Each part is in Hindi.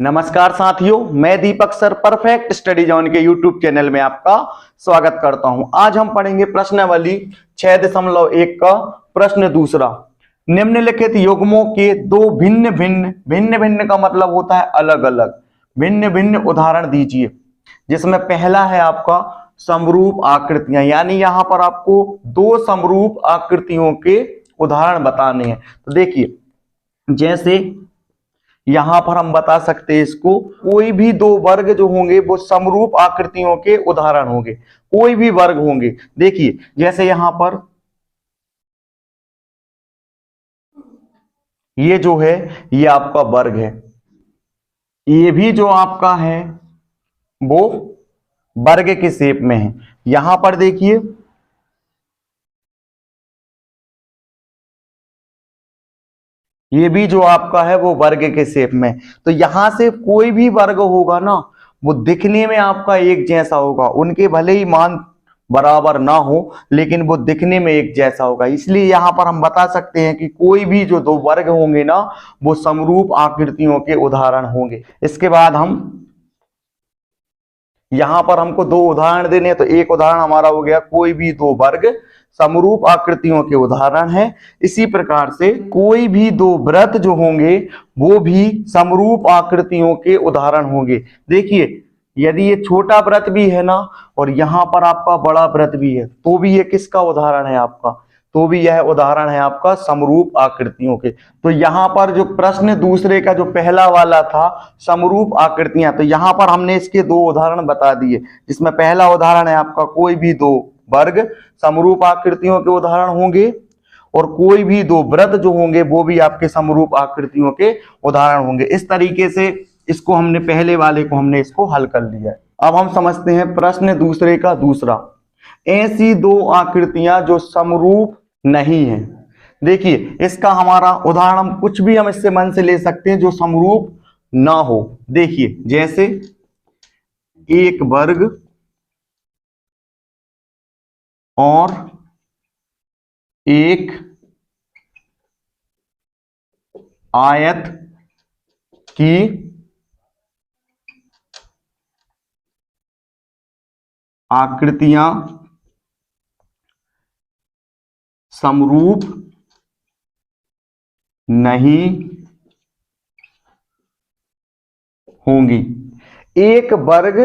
नमस्कार साथियों, मैं दीपक सर परफेक्ट स्टडी जोन के यूट्यूब चैनल में आपका स्वागत करता हूं। आज हम पढ़ेंगे प्रश्नावली 6.1 का प्रश्न दूसरा। निम्नलिखित युग्मों के दो भिन्न भिन्न का मतलब होता है अलग अलग, भिन्न भिन्न उदाहरण दीजिए। जिसमें पहला है आपका समरूप आकृतियां, यानी यहां पर आपको दो समरूप आकृतियों के उदाहरण बताने हैं। तो देखिए, जैसे यहां पर हम बता सकते हैं इसको, कोई भी दो वर्ग जो होंगे वो समरूप आकृतियों के उदाहरण होंगे, कोई भी वर्ग होंगे। देखिए जैसे यहां पर ये जो है ये आपका वर्ग है, ये भी जो आपका है वो वर्ग के शेप में है। यहां पर देखिए ये भी जो आपका है वो वर्ग के शेप में। तो यहां से कोई भी वर्ग होगा ना, वो दिखने में आपका एक जैसा होगा। उनके भले ही मान बराबर ना हो, लेकिन वो दिखने में एक जैसा होगा। इसलिए यहां पर हम बता सकते हैं कि कोई भी जो दो वर्ग होंगे ना, वो समरूप आकृतियों के उदाहरण होंगे। इसके बाद हम यहां पर हमको दो उदाहरण देने हैं। तो एक उदाहरण हमारा हो गया, कोई भी दो वर्ग समरूप आकृतियों के उदाहरण है। इसी प्रकार से कोई भी दो वृत्त जो होंगे वो भी समरूप आकृतियों के उदाहरण होंगे। देखिए यदि ये छोटा वृत्त भी है ना, और यहां पर आपका बड़ा वृत्त भी है, तो भी ये किसका उदाहरण है आपका, तो भी यह उदाहरण है आपका समरूप आकृतियों के। तो यहां पर जो प्रश्न दूसरे का जो पहला वाला था समरूप आकृतियां, तो यहां पर हमने इसके दो उदाहरण बता दिए। जिसमें पहला उदाहरण है आपका कोई भी दो वर्ग समरूप आकृतियों के उदाहरण होंगे, और कोई भी दो वृत्त जो होंगे वो भी आपके समरूप आकृतियों के उदाहरण होंगे। इस तरीके से इसको हमने पहले वाले को हमने इसको हल कर लिया है। अब हम समझते हैं प्रश्न दूसरे का दूसरा। ऐसी दो आकृतियां जो समरूप नहीं है। देखिए इसका हमारा उदाहरण हम कुछ भी हम इससे मन से ले सकते हैं जो समरूप ना हो। देखिए जैसे एक वर्ग और एक आयत की आकृतियां समरूप नहीं होंगी। एक वर्ग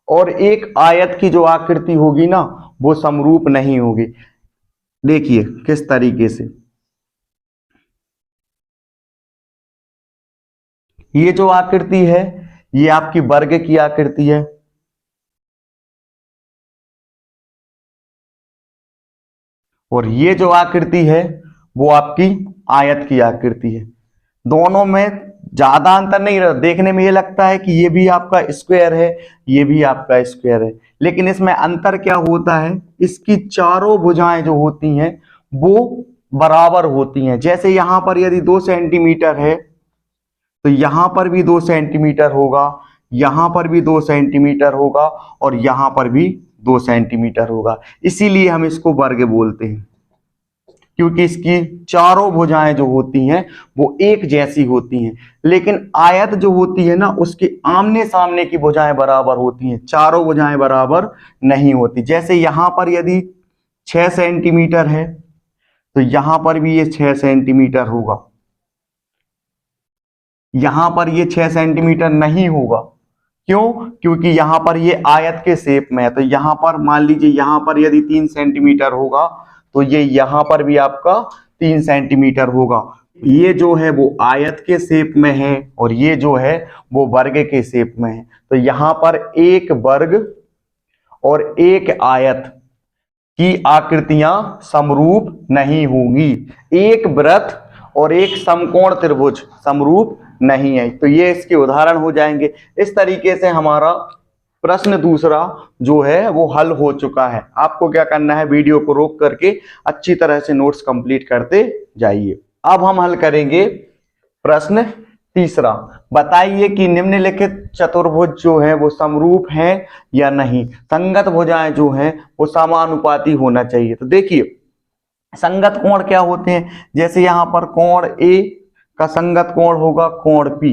और एक आयत की जो आकृति होगी ना, वो समरूप नहीं होगी। देखिए किस तरीके से, ये जो आकृति है ये आपकी वर्ग की आकृति है, और ये जो आकृति है वो आपकी आयत की आकृति है। दोनों में ज्यादा अंतर नहीं रहता। देखने में ये लगता है कि ये भी आपका स्क्वायर है, ये भी आपका स्क्वायर है, लेकिन इसमें अंतर क्या होता है, इसकी चारों भुजाएं जो होती हैं वो बराबर होती हैं। जैसे यहां पर यदि 2 सेंटीमीटर है तो यहां पर भी 2 सेंटीमीटर होगा, यहां पर भी 2 सेंटीमीटर होगा, और यहां पर भी 2 सेंटीमीटर होगा। इसीलिए हम इसको वर्ग बोलते हैं, क्योंकि इसकी चारों भुजाएं जो होती हैं वो एक जैसी होती हैं। लेकिन आयत जो होती है ना, उसके आमने सामने की भुजाएं बराबर होती हैं, चारों भुजाएं बराबर नहीं होती। जैसे यहां पर यदि 6 सेंटीमीटर है तो यहां पर भी ये 6 सेंटीमीटर होगा, यहां पर ये 6 सेंटीमीटर नहीं होगा। क्यों? क्योंकि यहां पर ये आयत के शेप में है। तो यहां पर मान लीजिए यहां पर यदि 3 सेंटीमीटर होगा तो ये यहां पर भी आपका 3 सेंटीमीटर होगा। ये जो है वो आयत के शेप में है, और ये जो है वो वर्ग के शेप में है। तो यहां पर एक वर्ग और एक आयत की आकृतियां समरूप नहीं होंगी। एक वृत्त और एक समकोण त्रिभुज समरूप नहीं है। तो ये इसके उदाहरण हो जाएंगे। इस तरीके से हमारा प्रश्न दूसरा जो है वो हल हो चुका है। आपको क्या करना है, वीडियो को रोक करके अच्छी तरह से नोट्स कंप्लीट करते जाइए। अब हम हल करेंगे प्रश्न तीसरा। बताइए कि निम्नलिखित चतुर्भुज जो है वो समरूप है या नहीं। संगत भुजाएं जो हैं वो समानुपाती होना चाहिए। तो देखिए संगत कोण क्या होते हैं, जैसे यहां पर कोण ए का संगत कोण होगा कोण पी,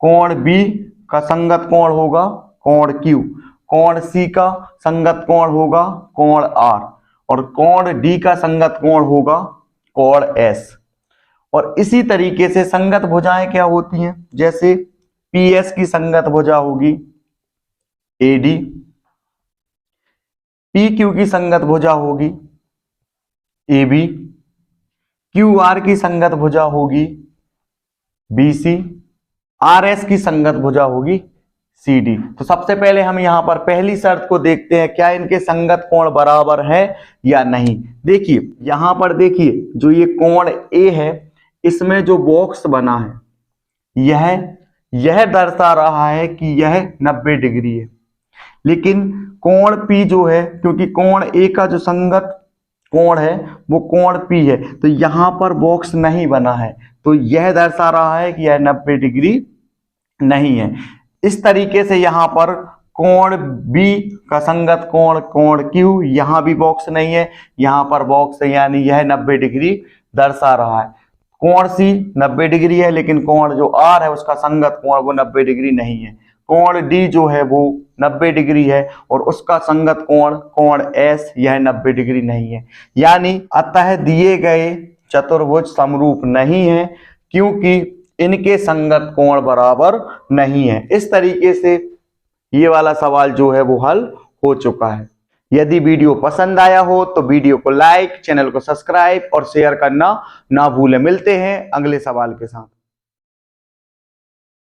कोण बी का संगत कोण होगा कोण क्यू, कोण सी का संगत कोण होगा कोण आर, और कोण डी का संगत कोण होगा कोण एस। और इसी तरीके से संगत भुजाएं क्या होती हैं, जैसे पी एस की संगत भुजा होगी ए डी, पी क्यू की संगत भुजा होगी ए बी, क्यू आर की संगत भुजा होगी बी सी, आर एस की संगत भुजा होगी सी डी। तो सबसे पहले हम यहां पर पहली शर्त को देखते हैं, क्या इनके संगत कोण बराबर है या नहीं। देखिए यहां पर देखिए जो ये कोण ए है, इसमें जो बॉक्स बना है यह दर्शा रहा है कि यह 90 डिग्री है, लेकिन कोण पी जो है, क्योंकि कोण ए का जो संगत कोण है वो कोण पी है, तो यहां पर बॉक्स नहीं बना है, तो यह दर्शा रहा है कि यह 90 डिग्री नहीं है। इस तरीके से यहां पर कोण बी का संगत कोण कोण क्यू, यहां भी बॉक्स नहीं है, यहां पर बॉक्स है, यानी यह 90 डिग्री दर्शा रहा है। कोण सी 90 डिग्री है, लेकिन कोण जो आर है उसका संगत कोण वो 90 डिग्री नहीं है। कोण डी जो है वो 90 डिग्री है और उसका संगत कोण कोण एस यह 90 डिग्री नहीं है। यानी अतः दिए गए चतुर्भुज समरूप नहीं है, क्योंकि इनके संगत कोण बराबर नहीं है। इस तरीके से ये वाला सवाल जो है वो हल हो चुका है। यदि वीडियो पसंद आया हो तो वीडियो को लाइक, चैनल को सब्सक्राइब और शेयर करना ना भूलें। मिलते हैं अगले सवाल के साथ।